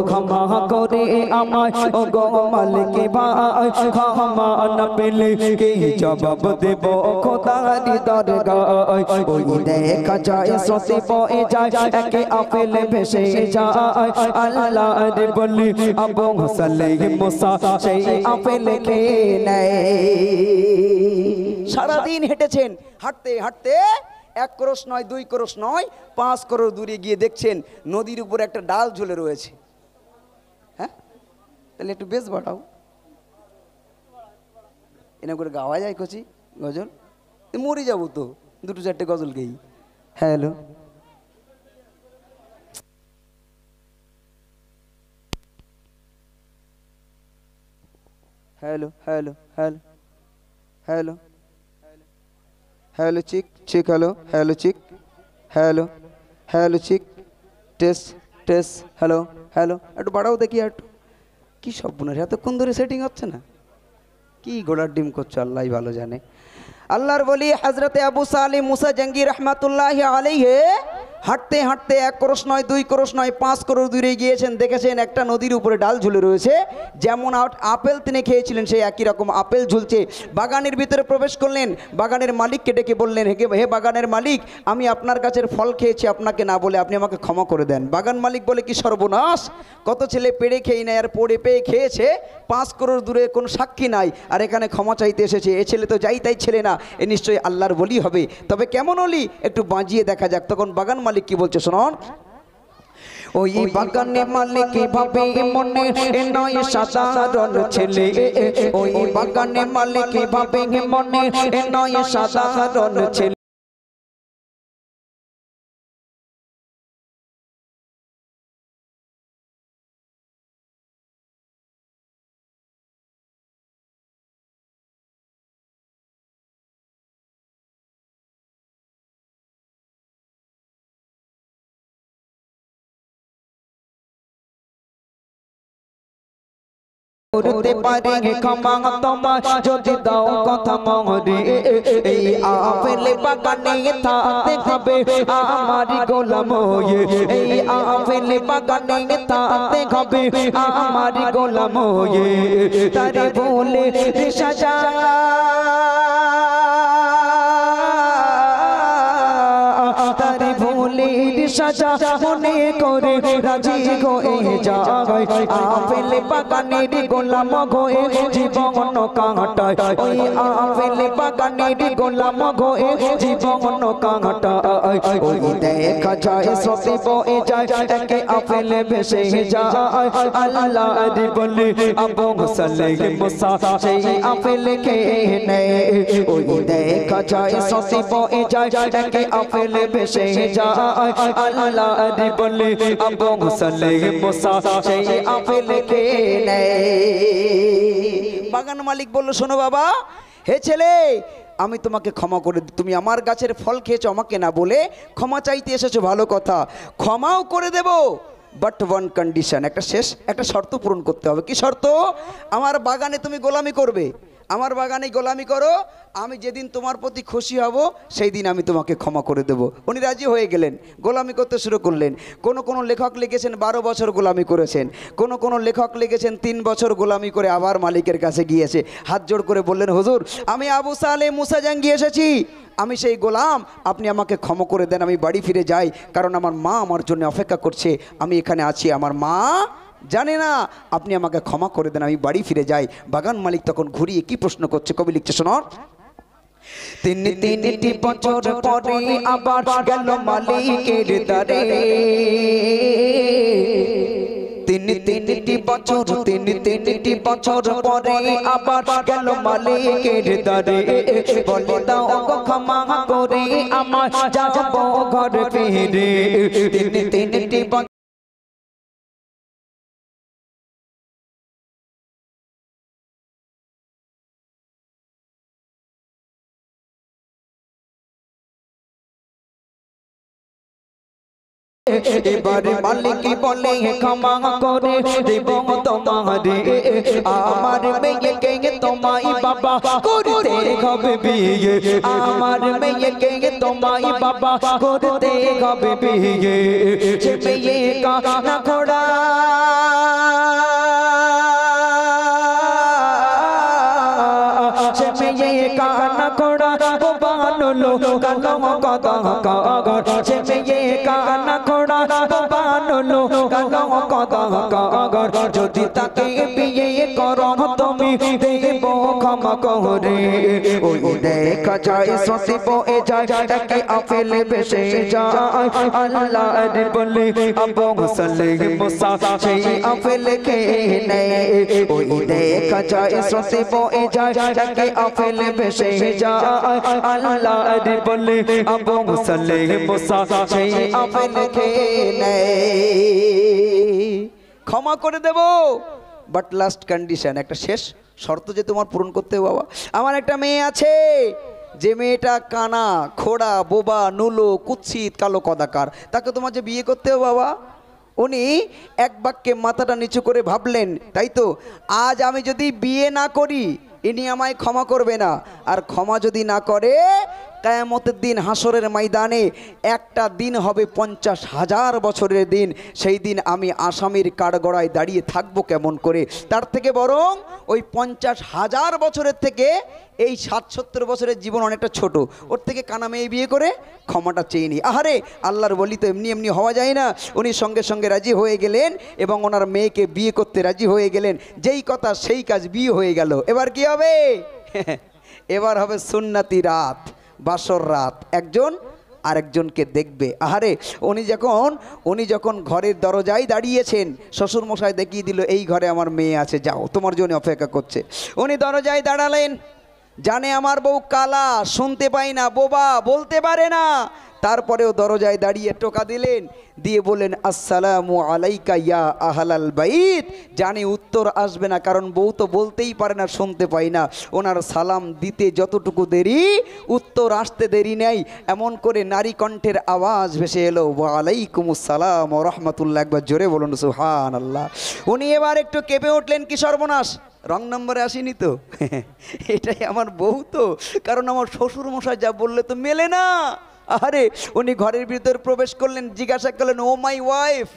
ক্ষমা করে আমায় ও গো মালিক ভাই, ক্ষমা না পেলে কি জবাব দেব খোদার দরগায়। ওই দেখা যায় সতে বয়ে যায় একে আপেল ভেসে যায়, আল্লাহর বলি আবু সালেহ মুসা সেই আপেল খেয়ে নেয়। সারাদিন হেঁটেছেন, হাঁটতে হাঁটতে 1 ক্রোশ নয় 2 ক্রোশ নয় 5 ক্রোশ দূরে গিয়ে দেখছেন নদীর উপর একটা ডাল ঝুলে রয়েছে। হ্যাঁ, তাহলে একটু বেশ বাড়াও, এনে করে গাওয়া যায় কচি গজল, মরে যাবো তো 2-4টে গজল গেই। Hello hello hello hello hello hello check check, hello hello check, hello hello check, test test, hello hello, একটু বাড়াও দেখি একটু। কী সব বোনের এতক্ষণ ধরে সেটিং হচ্ছে না, কি ঘোড়ার ডিম করছো আল্লাহ ভালো জানে। আল্লাহর বলি হযরতে আবু সালেহ মুসা জঙ্গি রহমাতুল্লাহি আলাইহি হাঁটতে হাঁটতে 1 ক্রোশ নয় 2 ক্রোশ নয় 5 ক্রোশ দূরে গিয়েছেন, দেখেছেন একটা নদীর উপরে ডাল ঝুলে রয়েছে। যেমন আপেল তিনি খেয়েছিলেন সেই একই রকম আপেল ঝুলছে। বাগানের ভিতরে প্রবেশ করলেন, বাগানের মালিককে ডেকে বললেন, হে বাগানের মালিক, আমি আপনার গাছের ফল খেয়েছি, আপনাকে না বলে আপনি আমাকে ক্ষমা করে দেন। বাগান মালিক বলে, কি সর্বনাশ, কত ছেলে পেড়ে খেয়ে নেয় আর পড়ে পেয়ে খেয়েছে, 5 ক্রোশ দূরে কোনো সাক্ষী নাই, আর এখানে ক্ষমা চাইতে এসেছে। এ ছেলে তো যাই তাই ছেলে না, এ নিশ্চয়ই আল্লাহর বলি হবে। তবে কেমন অলি একটু বাজিয়ে দেখা যাক। তখন বাগান মালিক কি বলছে শুনুন। ওই বাগানে মালিক ভাবে মনে নয় সাধারণ ছেলে, ওই বাগানে মালিক ভাবে মনে নয় সাধারণ ছেলে। করতে পারে ক্ষমা তোমার যদি দাও কথা মরে, এই আপেল বাগানে থাকতে হবে আমারি গোলাম হয়ে, এই আপেল বাগানে থাকতে হবে আমারি গোলাম হয়ে। তারে বলে সাজা তারে ভুলে সাজা মনে করে রাজি হয়ে যায়, আপেল বাগানের গোলাম হয়ে জীবন কাটায়, ওই আপেল বাগানের গোলাম হয়ে জীবন কাটায়। ওই দেখা যায় সতে বয়ে যায় একে আপেল ভেসে যায়, আল্লাহর বলি আবু সালেহ মুসা সেই আপেল খেয়ে নেয়। ওই দেখা যায় সতে বয়ে যায় একে আপেল ভেসে যায়, আল্লাহর বলি আবু সালেহ মুসা সেই আপেল খেয়ে নেয়। বাগান মালিক বলল, শোনো বাবা, হে ছেলে, আমি তোমাকে ক্ষমা করে দিই। তুমি আমার গাছের ফল খেয়েছো আমাকে না বলে ক্ষমা চাইতে এসেছো, ভালো কথা, ক্ষমাও করে দেব, বাট ওয়ান কন্ডিশন, একটা শর্ত পূরণ করতে হবে। কি শর্ত? আমার বাগানে তুমি গোলামি করবে, আমার বাগানে গোলামি করো, আমি যেদিন তোমার প্রতি খুশি হব সেই দিন আমি তোমাকে ক্ষমা করে দেব। উনি রাজি হয়ে গেলেন, গোলামি করতে শুরু করলেন। কোন লেখক লিখেছেন 12 বছর গোলামি করেছেন, কোন লেখক লিখেছেন 3 বছর গোলামি করে আবার মালিকের কাছে গিয়েছে, হাত জোড় করে বললেন, হুজুর আমি আবু সালেহ মুসা জাঙ্গি এসেছি, আমি সেই গোলাম, আপনি আমাকে ক্ষমা করে দেন, আমি বাড়ি ফিরে যাই, কারণ আমার মা আমার জন্য অপেক্ষা করছে, আমি এখানে আছি, আমার মা জানে না, আপনি আমাকে ক্ষমা করে দেন, আমি বাড়ি ফিরে যাই। বাগান মালিক তখন ঘুরিয়ে কি প্রশ্ন করছে, কবি লিখছে শোনো। তিনটি বছর পরে আবার গেল মালিকের দ্বারে, তিনটি বছর পরে আবার গেল মালিকের দ্বারে, বলে দাও গো ক্ষমা করে আমার যাব ঘর ফিরে। তিনটি এবারে মালিক বলে ক্ষমা করে দেব তোমারে, আমার মেয়েকে তোমায় বাবা করতে হবে বিয়ে, আমার মেয়েকে তোমায় বাবা করতে হবে বিয়ে, সে মেয়ে কানা ঘোড়া সে মেয়ে কানা ঘোড়া বানলো কালো কদা কাগর, সে মেয়ে কানা ঘোড়া বানলো কালো কদা কাগর, যদি তাকে বিয়ে করো তুমি দেব ক্ষমা করে। ওই দেখা যায় সতি বয়ে যায় তাকে আফেলে বেশে যায়, আল্লাহর বলে আবু সালেহ মুসা সেই আফেলে খেয়ে নেয়। ওই দেখা যায় সতি বয়ে যায় তাকে আফেলে বেশে যায়, আল্লাহর বলে আবু সালেহ মুসা সেই আফেলে খেয়ে নেয়। ক্ষমা করে দেব, বাট লাস্ট কন্ডিশন, একটা শেষ শর্ত যে তোমার পূরণ করতে হবে। বাবা আমার একটা মেয়ে আছে, যে মেয়েটা কানা খোড়া বোবা নুলো কুৎসিত কালো কদাকার, তাকে তোমার যে বিয়ে করতে হবে বাবা। উনি এক বাক্যে মাথাটা নিচু করে ভাবলেন, তাই তো আজ আমি যদি বিয়ে না করি ইনি আমায় ক্ষমা করবে না, আর ক্ষমা যদি না করে কিয়ামতের দিন হাসরের ময়দানে একটা দিন হবে 50,000 বছরের দিন, সেই দিন আমি আসামির কাঠগড়ায় দাঁড়িয়ে থাকবো কেমন করে? তার থেকে বরং ওই 50,000 বছরের থেকে এই 60-70 বছরের জীবন অনেকটা ছোট, ওর থেকে কানা মেয়ে বিয়ে করে ক্ষমাটা চেয়ে নি। আহারে আল্লাহর বলি তো এমনি এমনি হওয়া যায় না। উনি সঙ্গে সঙ্গে রাজি হয়ে গেলেন এবং ওনার মেয়েকে বিয়ে করতে রাজি হয়ে গেলেন। যেই কথা সেই কাজ, বিয়ে হয়ে গেল। এবার কি হবে? এবার হবে সুন্নতি রাত, বাসর রাত, একজন আরেকজনকে দেখবে। আহারে উনি যখন ঘরের দরজায় দাঁড়িয়েছেন, শ্বশুর মশাই দেখিয়ে দিল এই ঘরে আমার মেয়ে আছে, যাও তোমার জন্য অপেক্ষা করছে। উনি দরজায় দাঁড়ালেন, জানে আমার বউ কালা, শুনতে পাই না, বোবা, বলতে পারে না, তারপরেও দরজায় দাঁড়িয়ে টোকা দিলেন, দিয়ে বলেন আসসালামু আলাইকা ইয়া আহলাল বাইত। জানি উত্তর আসবে না, কারণ বউ তো বলতেই পারে না, শুনতে পাই না। ওনার সালাম দিতে যতটুকু দেরি, উত্তর আসতে দেরি নেই। এমন করে নারী কণ্ঠের আওয়াজ ভেসে এলো, ওয়ালাইকুমুস সালাম ওয়া রাহমাতুল্লাহ। একবার জোরে বলুন সুবহানাল্লাহ। উনি এবার একটু কেঁপে উঠলেন, কি সর্বনাশ, রং নম্বরে আসেনি তো? এটাই আমার বউ তো, কারণ আমার শ্বশুর মশাই যা বললে তো মেলে না। আরে উনি ঘরের ভিতর প্রবেশ করলেন, জিজ্ঞাসা করলেন, ও my wife,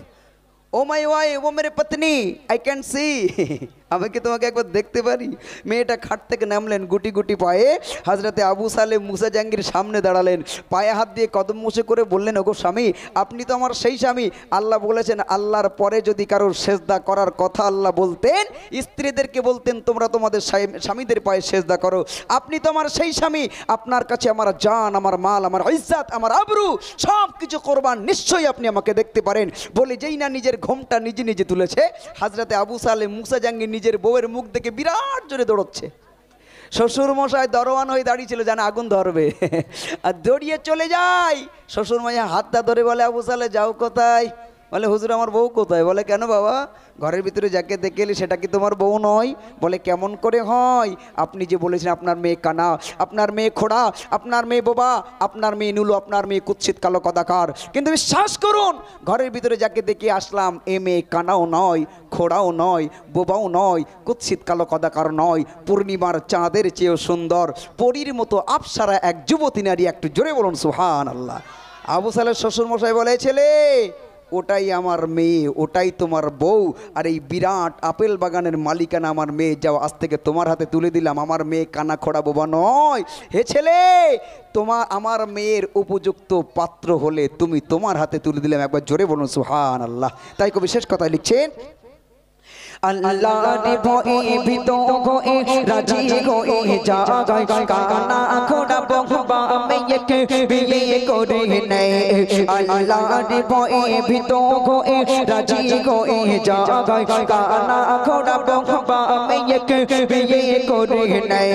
O my wife, ও মেরে পত্নী, আই ক্যান সি, আমি কি তোমাকে একবার দেখতে পারি? মেয়েটা খাট থেকে নামলেন, গুটি গুটি পায়ে হযরতে আবু সালেহ মুসা জাঙ্গির সামনে দাঁড়ালেন, পায়ে হাত দিয়ে কদম মুছে করে বললেন, ওগো স্বামী, আপনি তো আমার সেই স্বামী। আল্লাহ বলেছেন, আল্লাহর পরে যদি কারোর সেজদা করার কথা আল্লাহ বলতেন, স্ত্রীদেরকে বলতেন তোমরা তোমাদের স্বামীদের পায়ে সেজদা করো। আপনি তো আমার সেই স্বামী, আপনার কাছে আমার জান, আমার মাল, আমার ইজ্জত, আমার আবরু সব কিছু কোরবান, নিশ্চয়ই আপনি আমাকে দেখতে পারেন। বলে যেই না নিজের ঘোমটা নিজে নিজে তুলেছে, হযরতে আবু সালেহ মুসা জাঙ্গি নিজের বউয়ের মুখ দেখে বিরাট জোরে দৌড়চ্ছে। শ্বশুর মশাই দরওয়ান হয়ে দাঁড়িয়েছিল, জানে আগুন ধরবে, আর দৌড়িয়ে চলে যায়। শ্বশুর মশাই হাতটা ধরে বলে, আবু সালেহ যাও কোথায়? বলে হুজুর আমার বউ কোথায়? বলে কেন বাবা, ঘরের ভিতরে যাকে দেখে এলি সেটা কি তোমার বউ নয়? বলে কেমন করে হয়? আপনি যে বলেছেন আপনার মেয়ে কানা, আপনার মেয়ে খোড়া, আপনার মেয়ে বোবা, আপনার মেয়ে নুলু, আপনার মেয়ে কুৎসিত কালো কদাকার, কিন্তু বিশ্বাস করুন ঘরের ভিতরে যাকে দেখে আসলাম এ মেয়ে কানাও নয়, খোড়াও নয়, বোবাও নয়, কুৎসিত কালো কদাকার নয়, পূর্ণিমার চাঁদের চেয়েও সুন্দর, পরীর মতো আপ্সারা এক যুবতী নারী। একটু জোরে বলুন সুবহানাল্লাহ। আবু সালেহ শ্বশুর মশাই বলে, ছেলে ওটাই আমার মেয়ে, ওটাই তোমার বউ, আর এই বিরাট আপেল বাগানের মালিকানা আমার মেয়ে, যাও আজ থেকে তোমার হাতে তুলে দিলাম। আমার মেয়ে কানা খোড়া বোবা নয়। হে ছেলে, আমার মেয়ের উপযুক্ত পাত্র হলে তুমি তোমার হাতে তুলে দিলাম। একবার জোরে বলুন সুবহানাল্লাহ। তাই কবি শেষ কথায় লিখছেন, আল্লাহর ভয়ে ভীত হয়ে রাজি হয়ে জাগায় কানা খোড়া বোবা মেয়েকে বিয়ে করে নেয়। আল্লাহর ভয়ে ভীত হয়ে রাজি হয়ে জাগায় কানা খোড়া বোবা মেয়েকে বিয়ে করে নেয়।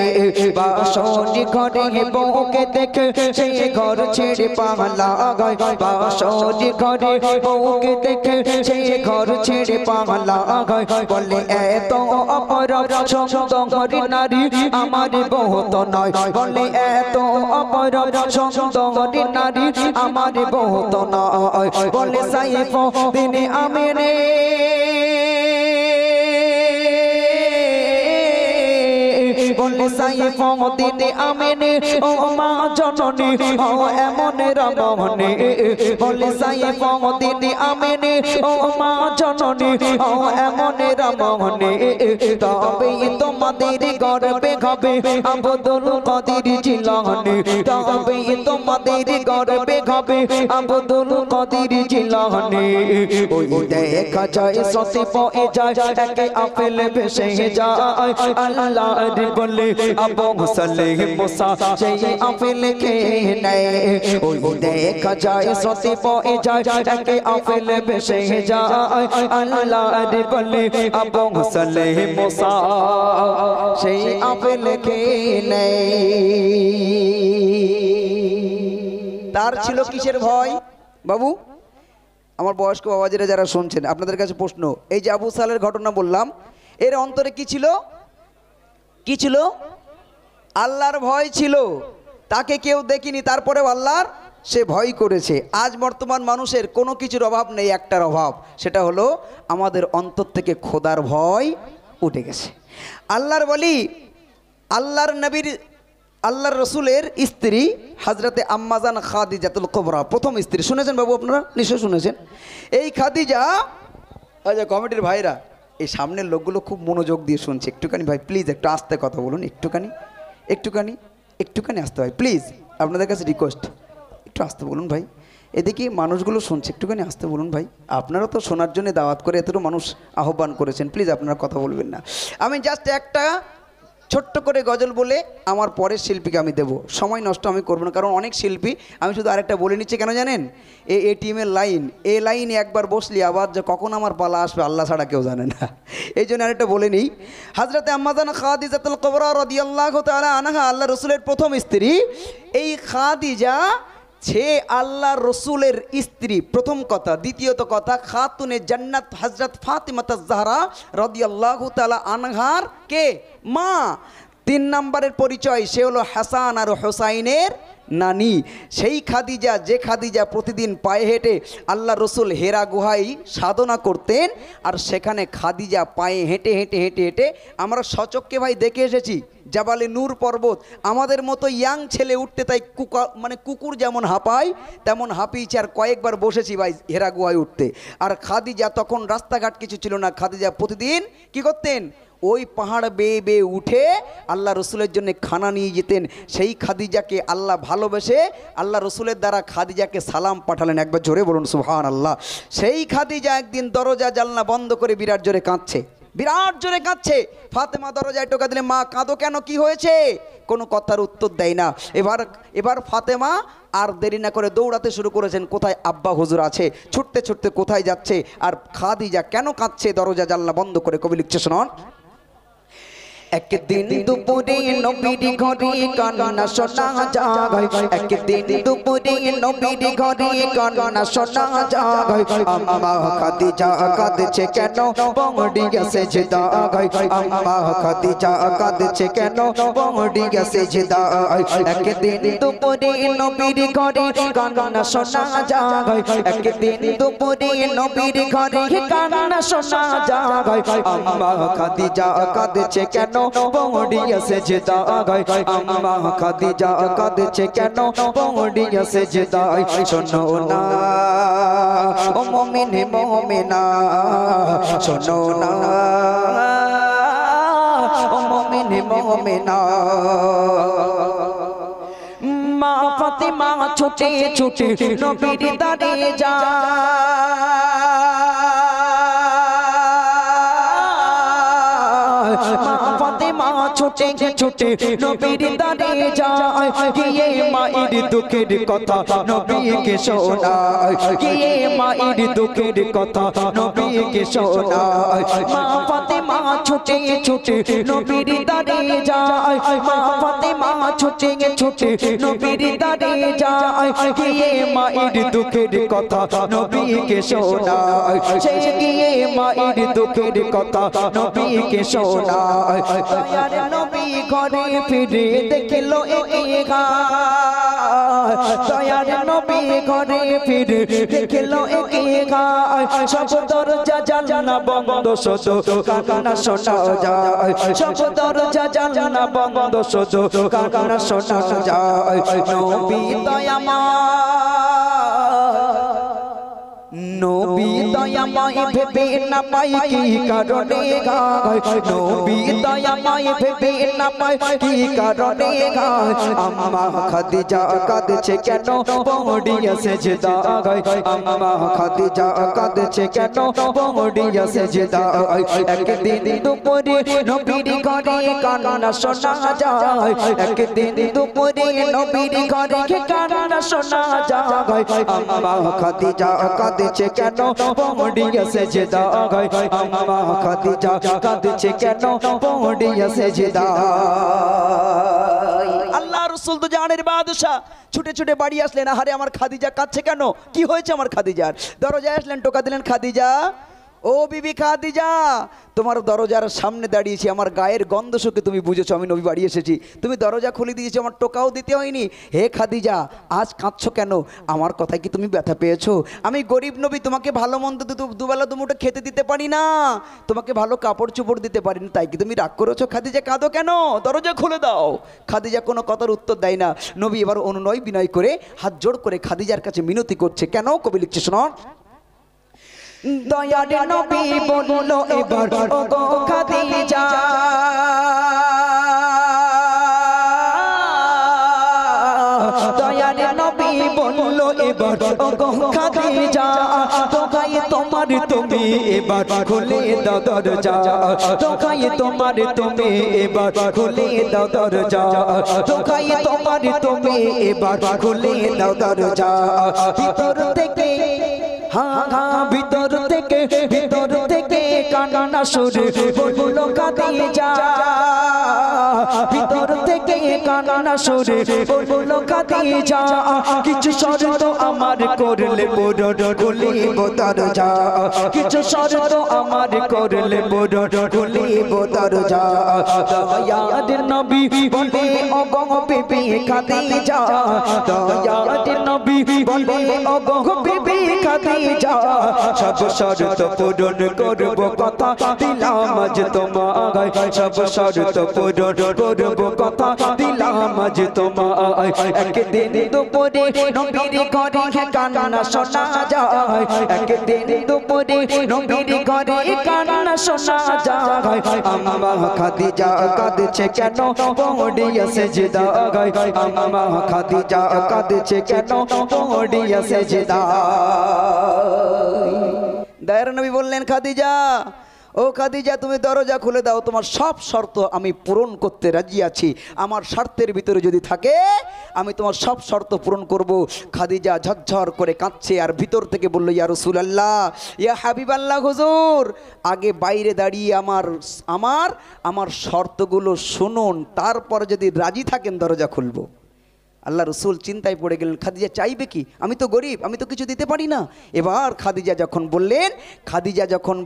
বাসরি ঘরে বউকে দেখে সে ঘর ছেড়ে পালা গায়। বাসরি ঘরে বউকে দেখে সে ঘর ছেড়ে পালা গায়। বলে এত অপরাধ সুন্দর নারী আমার বউ তো নয়। বলে এত অপরাধ সুন্দর নারী আমার বউ তো নয়। বলে সাইফ দিনে আমেনে বলে সাইফ দিনে আমেনে ও মা জননী ও এমন রমণী। বলে সাইফ দিনে আমেনে ও মা জননী ও এমন রমণী। তবে তোমাদের গর্বে হবে আব্দুল কাদের জিলানী। তবে তোমাদের গর্বে হবে আব্দুল কাদের জিলানী। ওই দেখা যায় সসি পয়ে যায় একে আপেল ভেসে যায়। আল্লাহর বলে আবু সালেহ মুসা সেই আপেল খেয়ে নেয়। ওই দেখা যায় সসি পয়ে যায় একে আপেল ভেসে যায়। আল্লাহর বলে আবু সালেহ মুসা সেই আপেল খেয়ে নেয়। তার ছিল কিসের ভয় বাবু? আমার বয়স্ক বাবাজিরা যারা শুনছেন, আপনাদের কাছে প্রশ্ন, এই যে আবু সালের ঘটনা বললাম, এর অন্তরে কি ছিল? কি ছিল? আল্লাহর ভয় ছিল। তাকে কেউ দেখিনি, তারপরেও আল্লাহর সে ভয় করেছে। আজ বর্তমান মানুষের কোনো কিছুর অভাব নেই, একটার অভাব, সেটা হলো আমাদের অন্তর থেকে খোদার ভয় উঠে গেছে। আল্লাহর বলি, আল্লাহর নবীর, আল্লাহর রসুলের স্ত্রী হজরতে আম্মাজান খাদিজাতুল কুবরা, প্রথম স্ত্রী। শুনেছেন বাবু আপনারা? নিশ্চয় শুনেছেন। এই খাদিজা, আচ্ছা কমিটির ভাইরা, এই সামনের লোকগুলো খুব মনোযোগ দিয়ে শুনছে। একটুখানি ভাই প্লিজ একটু আস্তে কথা বলুন, একটুখানি একটুখানি একটুখানি আসতে ভাই প্লিজ, আপনাদের কাছে রিকোয়েস্ট, একটু আসতে বলুন ভাই। এদিকে মানুষগুলো শুনছে, একটুখানি আসতে বলুন ভাই। আপনারা তো শোনার জন্য দাওয়াত করে এতটুকু মানুষ আহ্বান করেছেন, প্লিজ আপনারা কথা বলবেন না। আমি জাস্ট একটা ছোট্ট করে গজল বলে আমার পরের শিল্পীকে আমি দেবো, সময় নষ্ট আমি করবো না, কারণ অনেক শিল্পী। আমি শুধু আরেকটা বলে নিচ্ছি, কেন জানেন? এই টিমের লাইন, এই লাইনে একবার বসলি আবার যে কখন আমার পালা আসবে আল্লাহ ছাড়া কেউ জানে না। এই জন্য আরেকটা বলে নিই। হযরতে আম্মাজান খাদিজাতুল কুবরা রাদিয়াল্লাহু তাআলা আনহা, আল্লাহ রসুলের প্রথম স্ত্রী। এই খাদিজা সে আল্লাহ রসুলের স্ত্রী, প্রথম কথা। দ্বিতীয়ত কথা, খাতুনে জান্নাত হযরত ফাতিমাতুজ জাহরা রাদিয়াল্লাহু তাআলা আনহার কে? মা। 3 নম্বরের পরিচয়, সে হলো হাসান আর হোসাইনের নানি। সেই খাদিজা, যে খাদিজা প্রতিদিন পায়ে হেঁটে আল্লাহ রসুল হেরা গুহায় সাধনা করতেন, আর সেখানে খাদিজা পায়ে হেঁটে হেঁটে হেঁটে হেঁটে আমরা সচক্ষে ভাই দেখে এসেছি জাবালে নূর পর্বত। আমাদের মতো ইয়াং ছেলে উঠতে তাই কুকুর যেমন হাঁপায় তেমন হাঁপিয়েছে, আর কয়েকবার বসেছি ভাই হেরা গুহায় উঠতে। আর খাদিজা তখন রাস্তাঘাট কিছু ছিল না, খাদিজা প্রতিদিন কি করতেন? ওই পাহাড় বেয়ে বেয়ে উঠে আল্লাহ রসুলের জন্য খানা নিয়ে যেতেন। সেই খাদিজাকে আল্লাহ ভালোবেসে আল্লাহ রসুলের দ্বারা খাদিজাকে সালাম পাঠালেন। একবার জোরে বলুন সুবহানাল্লাহ। সেই খাদিজা একদিন দরজা জানলা বন্ধ করে বিরাট জোরে কাঁদছে, বিরাট জোরে কাঁদছে। ফাতেমা দরজায় টোকা দিলে, মা কাঁদো কেন, কি হয়েছে? কোনো কথার উত্তর দেয় না। এবার ফাতেমা আর দেরি না করে দৌড়াতে শুরু করেছেন, কোথায় আব্বা হুজুর আছে। ছুটতে ছুটতে কোথায় যাচ্ছে, আর খাদিজা কেন কাঁদছে দরজা জানলা বন্ধ করে? কবি লিখছে, শোনান। একদিন দুপুরে নবীর ঘরে কান্না শোনা যায়, একদিন দুপুরে নবীর ঘরে কান্না শোনা যায়। আম্মা খাদিজা কাঁদছে কেন পড়িয়া সেজদায়, আম্মা খাদিজা কাঁদছে কেন পড়িয়া সেজদায়। একদিন দুপুরে নবীর ঘরে কান্না শোনা যায়, একদিন দুপুরে নবীর ঘরে কান্না শোনা যায়। আম্মা খাদিজা কাঁদছে কেন পড়িয়া সেজদায়, আম্মা খাদিজা কাঁদছে কেন পড়িয়া সেজদায়। শোনো না ও মুমিন মুমিনা, শোনো না ও মুমিন মুমিনা। মা ফাতেমা ছুটে ছুটে নবীর দাঁড়ে যায়, মা ফাতেমা ছুটে ছুটে নবীর দাঁড়ে যায়। গিয়ে মায়ের দুঃখের কথা নবীকে শোনায়, গিয়ে মায়ের দুঃখের কথা নবীকে শোনায়। মা ফাতেমা ছুটে ছুটে নবীর দাঁড়ে যায়, মা ফাতেমা ছুটে ছুটে নবীর দাঁড়ে যায়। গিয়ে মায়ের দুঃখের কথা নবীকে শোনায়, সে গিয়ে মায়ের দুঃখের কথা নবীকে শোনায়। দয়ার নবী ঘরে ফিরে দেখলো একা, দয়ার নবী ঘরে ফিরে দেখলো একা। সব দরজা জানালা বন্ধ, শুধু কান্না শোনা যায়, সব দরজা জানালা বন্ধ, শুধু কান্না শোনা যায়। নবী নবী দয়াময় ভেবে না পাই কি কারণে গায়, নবী দয়াময় ভেবে না পাই কি কারণে গায়। আম্মা খাদিজা কাঁদছে কেন পড়িয়া সেজদায়, আম্মা খাদিজা কাঁদছে কেন পড়িয়া সেজদায়। একদিন দুপুরে নবীর ঘরে কান্না শোনা যায়, একদিন দুপুরে নবীর ঘরে কান্না শোনা যায়। আম্মা খাদিজা কাঁদছে কেন পড়িয়া সেজদায়, আম্মা খাদিজা কাঁদছে কেন পড়িয়া সেজদায়। আল্লাহ রাসূল তো জানের বাদশা ছুটে ছুটে বাড়ি আসলেন। আহারে আমার খাদিজা কাঁদছে কেন, কি হয়েছে আমার খাদিজার? দরজায় আসলেন, টোকা দিলেন, খাদিজা ও বিবি খাদিজা, তোমার দরজার সামনে দাঁড়িয়েছি, আমার গায়ের গন্ধ শুকে তুমি বুঝেছো আমি নবী বাড়ি এসেছি। তুমি দরজা খুলে দিয়েছো, আমার টোকাও দিতে হয়নি। হে খাদিজা, আজ কাঁদছো কেন? আমার কথায় কি তুমি ব্যথা পেয়েছো? আমি গরিব নবী, তোমাকে ভালো মন্দ দুবেলা দুমুঠো খেতে দিতে পারি না, তোমাকে ভালো কাপড় চোপড় দিতে পারি না, তাই কি তুমি রাগ করেছো? খাদিজা কাঁদো কেন? দরজা খুলে দাও। খাদিজা কোনো কথার উত্তর দেয় না। নবী এবার অনুনয় বিনয় করে হাত জোড় করে খাদিজার কাছে মিনতি করছে। কেন? কবি লিখছে, শোনো। দয়ার নবী বলল এবার ওগো খাদিজা, দয়ার নবী বলল এবার ওগো খাদিজা, তোকাই তোমার তুমি এবার খুলে দাও দরজা, তোকাই তোমার তুমি এবার খুলে দাও দরজা, তোকাই তোমার তুমি এবার খুলে দাও দরজা। ভিতর থেকে ভিতর থেকে কান্না সুরে বলল খাদিজা, ভিতর থেকে কান্না সুরে বলল খাদিজা। কিছু শর্ত আমার করলে পূরণ খুলিব দরজা, কিছু শর্ত আমার করলে পূরণ খুলিব দরজা। দয়ার নবী বলে ওগো বিবি খাদিজা, দয়ার নবী বলে ওগো বিবি খাদিজা, সব শর্ত পূরণ করব কথা দিলাম আজ তোমায়, সব শর্ত পূরণ করব কথা দিলাম আজ তোমায়। একদিন দুপুরে নবীর ঘরে কান্না শোনা যায়, একদিন দুপুরে নবীর ঘরে কান্না শোনা যায়। আম্মা খাদিজা কাঁদছে কেন পড়িয়া সেজদায়, আম্মা খাদিজা কাঁদছে কেন পড়িয়া সেজদায়। দয়ার নবী বললেন, খাদিজা ও খাদিজা তুমি দরজা খুলে দাও, তোমার সব শর্ত আমি পূরণ করতে রাজি আছি, আমার স্বার্থের ভিতরে যদি থাকে আমি তোমার সব শর্ত পূরণ করব। খাদিজা ঝরঝর করে কাঁদছে আর ভিতর থেকে বলল, ইয়া রাসূলুল্লাহ, ইয়া হাবিবাল্লাহ, হুজুর আগে বাইরে দাঁড়িয়ে আমার শর্তগুলো শুনুন, তারপর যদি রাজি থাকেন দরজা খুলবো। আল্লাহ রসুল চিন্তায় পড়ে গেলেন, খাদিজা চাইবে কি, আমি তো গরিব, আমি তো কিছু দিতে পারি না। এবার খাদিজা যখন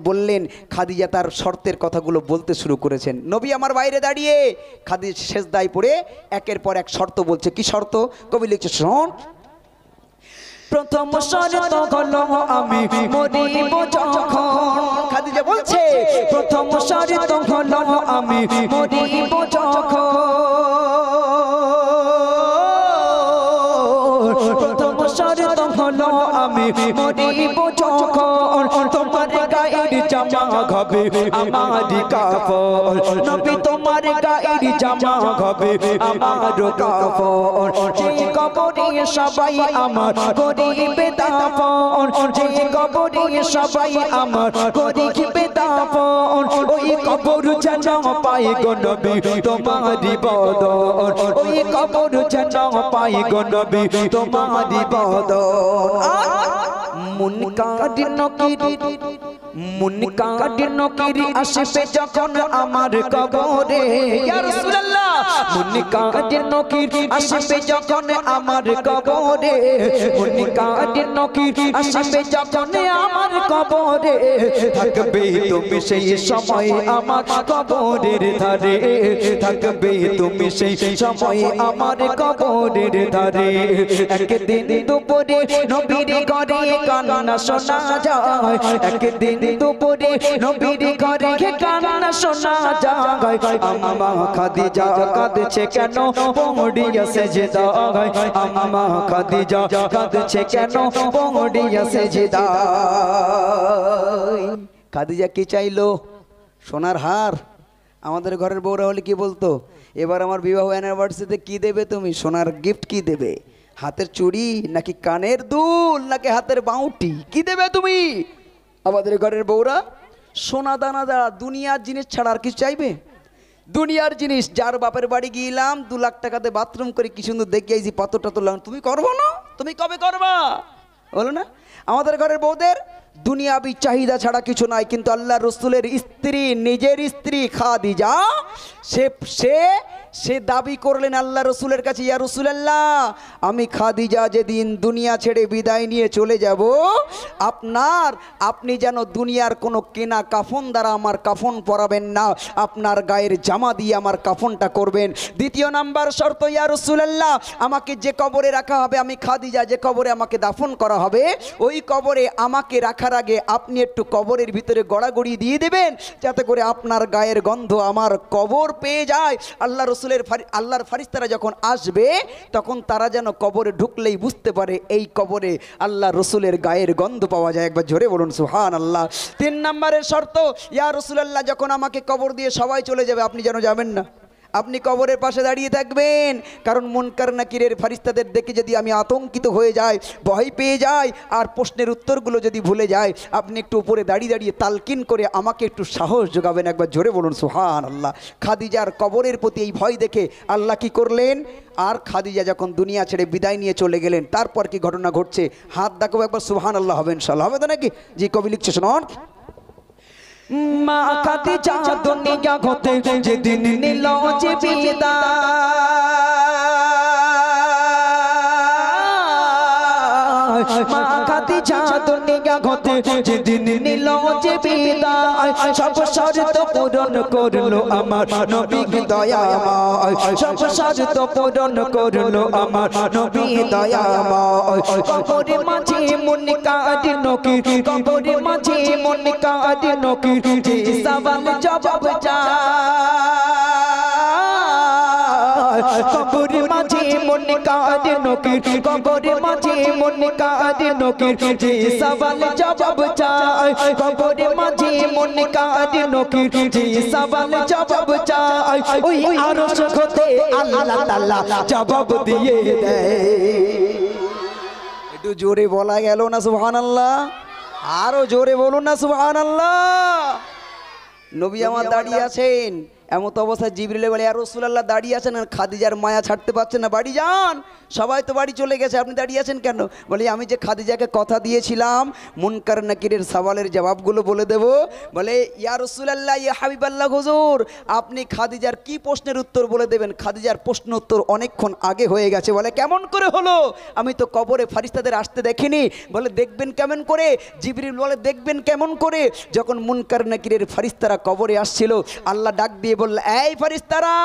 বললেন খাদিজা তার শর্তের কথাগুলো বলতে শুরু করেছেন। নবী আমার বাইরে দাঁড়িয়ে খাদিজা সেজদায় পড়ে একের পর এক শর্ত বলছে। কি শর্ত? কবি লিখছে, শোন। প্রথম শর্ত হলো আমি মরিব যখন, খাদিজা বলছে প্রথম শর্ত হলো আমি মরিব যখন, প্রথম শর্ত হলো আমি মরিব যখন, তোমার গায়ের জামা হবে আমার কাফন, নবী তোমার গায়ের জামা হবে আমার কাফন, সেই কবরে সবাই আমার করিবে দাফন, সেই কবরে সবাই আমার করিবে দাফন, ওই কবর যেন পাই গো নবী তোমারি বদন, ওই কবর যেন পাই গো নবী তোমারি বদন। মুনকার নকিরি আসবে যখন আমার কবরে, ইয়া রাসূলুল্লাহ, মুনকার নকিরি আসবে যখন আমার কবরে, মুনকার নকিরি আসবে যখন আমার কবরে, থাকবে তুমি সেই সময় আমার কবরের ধারে, থাকবে তুমি সেই সময় আমার কবরের ধারে, একদিন দুপুরে নবীর ঘরে কান্না শোনা যায়, একদিন দুপুরে নবীর ঘরে কান্না শোনা যায়, আম্মা খাদিজা কাঁদছে কেন পড়িয়া সেজদায়, আম্মা খাদিজা কাঁদছে কেন পড়িয়া সেজদায়। খাদিজা কি চাইলো? সোনার হার। আমাদের ঘরের বউরা হলে কি বলতো, এবার আমার বিবাহ অ্যানিভার্সারিতে কি দেবে তুমি? সোনার গিফট কি দেবে? হাতের চুড়ি নাকি কানের দুল নাকি হাতের বাউটি, কি দেবে তুমি? আমাদের ঘরের বউরা সোনা দানা দ্বারা দুনিয়ার জিনিস ছাড়া আর কিছু চাইবে? দুনিয়ার জিনিস, যার বাপের বাড়ি গিয়েলাম 2 লাখ টাকাতে বাথরুম করে কি সুন্দর দেখে আইছি, পাথরটা তুললাম, তুমি করবো না? তুমি কবে করবা? বলো না। আমাদের ঘরের বউদের দুনিয়াবি চাহিদা ছাড়া কিছু নাই, কিন্তু আল্লাহ রসুলের স্ত্রী, নিজের স্ত্রী খাদিজা, সে দাবি করলেন আল্লাহ রসুলের কাছে, ইয়া রাসূলুল্লাহ, আমি খাদিজা যেদিন দুনিয়া ছেড়ে বিদায় নিয়ে চলে যাব, আপনি যেন দুনিয়ার কোনো কেনা কাফন দ্বারা আমার কাফন পরাবেন না, আপনার গায়ের জামা দিয়ে আমার কাফনটা করবেন। দ্বিতীয় নাম্বার শর্ত, ইয়া রাসূলুল্লাহ, আমাকে যে কবরে রাখা হবে, আমি খাদিজা যে কবরে আমাকে দাফন করা হবে, ওই কবরে আমাকে রাখার আগে আপনি একটু কবরের ভিতরে গড়াগড়ি দিয়ে দেবেন, যাতে করে আপনার গায়ের গন্ধ আমার কবর পেয়ে যায়। আল্লাহর ফারিস্তারা যখন আসবে তখন তারা যেন কবরে ঢুকলেই বুঝতে পারে এই কবরে আল্লাহ রসুলের গায়ের গন্ধ পাওয়া যায়। একবার জোরে বলুন সুবহানাল্লাহ। 3 নম্বরের শর্ত, ইয়া রাসূলুল্লাহ, যখন আমাকে কবর দিয়ে সবাই চলে যাবে আপনি যেন যাবেন না, আপনি কবরের পাশে দাঁড়িয়ে থাকবেন, কারণ মুনকার নাকিরের ফারিস্তাদের দেখে যদি আমি আতঙ্কিত হয়ে যাই, ভয় পেয়ে যাই, আর প্রশ্নের উত্তরগুলো যদি ভুলে যায়, আপনি একটু উপরে দাঁড়িয়ে দাঁড়িয়ে তালকিন করে আমাকে একটু সাহস যোগাবেন। একবার জোরে বলুন সুবহানাল্লাহ। খাদিজার কবরের প্রতি এই ভয় দেখে আল্লাহ কি করলেন, আর খাদিজা যখন দুনিয়া ছেড়ে বিদায় নিয়ে চলে গেলেন, তারপর কি ঘটনা ঘটছে হাত দেখাবো, একবার সুবহানাল্লাহ হবে ইনশাআল্লাহ, হবে তো নাকি? জি, কবি লিখছে, শুনুন। মা খাদিজা দুনিয়া হতে যেদিন নিল যে বিদায়, মা খাদিজা দুনিয়া হতে যেদিন নিল যে বিদায়, সব শর্ত পূরণ করলো আমার নবী দয়াময়, সব শর্ত পূরণ করলো আমার নবী দয়াময়। কবরের মাঝে মুনকার নকির, কবরের মাঝে মুনকার নকির, যে সওয়াল জবাব চায়, কবরের মাঝে মুনকার নকির, কবরের মাঝে মুনকার নকির, যে সওয়াল জবাব চায়, কবরের মাঝে মুনকার নকির, যে সওয়াল জবাব চায়, ওই আরশ হতে আল্লাহ তাআলা জবাব দিয়ে দেয়। একটু জোরে বলা গেল না সুবহানাল্লাহ? আরো জোরে বলুন না সুবহানাল্লাহ। নবী আমার দাঁড়িয়ে আছেন, এমত অবস্থায় জিবরিল বলে ইয়া রাসূলুল্লাহ দাঁড়িয়ে আছেন আর খাদিজার মায়া ছাড়তে পারছেন না, বাড়ি যান, সবাই তো বাড়ি চলে গেছে, আপনি দাঁড়িয়ে আছেন কেন? বলে আমি যে খাদিজাকে কথা দিয়েছিলাম মুনকার নাকিরের সওয়ালের জবাবগুলো বলে দেব। বলে ইয়া রাসূলুল্লাহ ইয়া হাবিবাল্লাহ হুজুর, আপনি খাদিজার কি প্রশ্নের উত্তর বলে দেবেন? খাদিজার প্রশ্ন উত্তর অনেকক্ষণ আগে হয়ে গেছে। বলে কেমন করে হলো? আমি তো কবরে ফারিস্তাদের আসতে দেখিনি। বলে দেখবেন কেমন করে? জিবরিল বলে দেখবেন কেমন করে? যখন মুনকার নাকিরের ফারিস্তারা কবরে আসছিল, আল্লাহ ডাক দিয়ে বলল, এই ফারিস্তারা,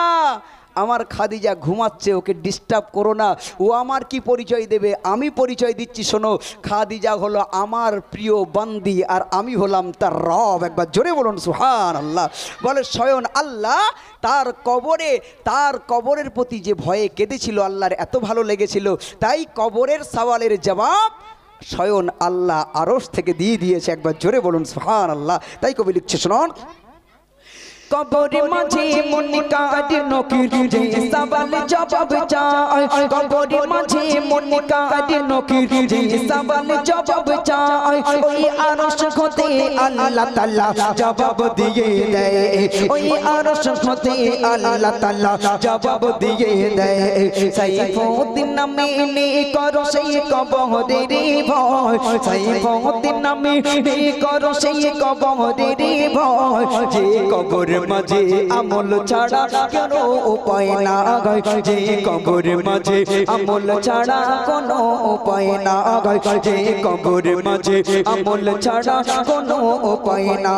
আমার খাদিজা ঘুমাচ্ছে, ওকে ডিস্টার্ব করো না। ও আমার কি পরিচয় দেবে? আমি পরিচয় দিচ্ছি, শোনো, খাদিজা হলো আমার প্রিয় বান্দি আর আমি হলাম তার রব। একবার জোরে বলুন সুবহানাল্লাহ। বলে স্বয়ং আল্লাহ তার কবরের প্রতি যে ভয়ে কেঁদেছিল, আল্লাহর এত ভালো লেগেছিল, তাই কবরের সওয়ালের জবাব স্বয়ং আল্লাহ আরশ থেকে দিয়ে দিয়েছে। একবার জোরে বলুন সুবহানাল্লাহ। তাই কবি লিখছে, শুনুন, কবরের মাঝে মুনকার নকির যে সওয়াল জবাব চায়, কবরের মাঝে মুনকার নকির যে সওয়াল জবাব চায়, ওই আরশ হতে আল্লাহ তাআলা জবাব দিয়ে দেয়, ওই আরশ হতে আল্লাহ তাআলা জবাব দিয়ে দেয়। সাইফুদ্দিন নামে করো সেই কবরের ভয়, সাইফুদ্দিন নামে করো সেই কবরের ভয়, যে কবর মাঝে আমল ছাড়া কোনো উপায় না গায়, যে কবর মাঝে আমল ছাড়া কোনো উপায় না গায়, যে কবর মাঝে আমল ছাড়া কোনো উপায় না।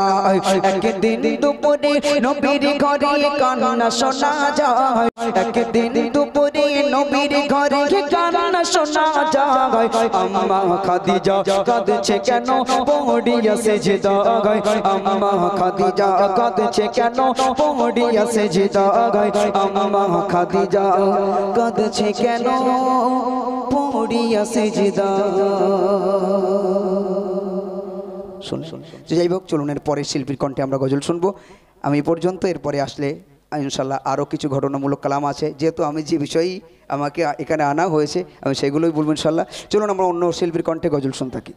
একদিন দুপুরে নবীর ঘরে কান্না শোনা যায়, একদিন দুপুরে নবীর ঘরে কান্না শোনা যায়, আম্মা খাদিজা কাঁদছে কেন পড়িয়া সেজদায়, আম্মা খাদিজা কাঁদছে কেন পড়িয়া সেজদায়, আম্মা খাদিজা কাঁদছে কেন পড়িয়া সেজদায়। শুনুন, যাই হোক, চলুন এর পরের শিল্পীর কণ্ঠে আমরা গজল শুনবো। আমি এই পর্যন্ত, এরপরে আসলে ইনশাল্লাহ আরও কিছু ঘটনামূলক কালাম আছে, যেহেতু আমি যে বিষয়ই আমাকে এখানে আনা হয়েছে আমি সেগুলোই বলবো ইনশাল্লাহ। চলুন আমরা অন্য শিল্পীর কণ্ঠে গজল শুনতে থাকি।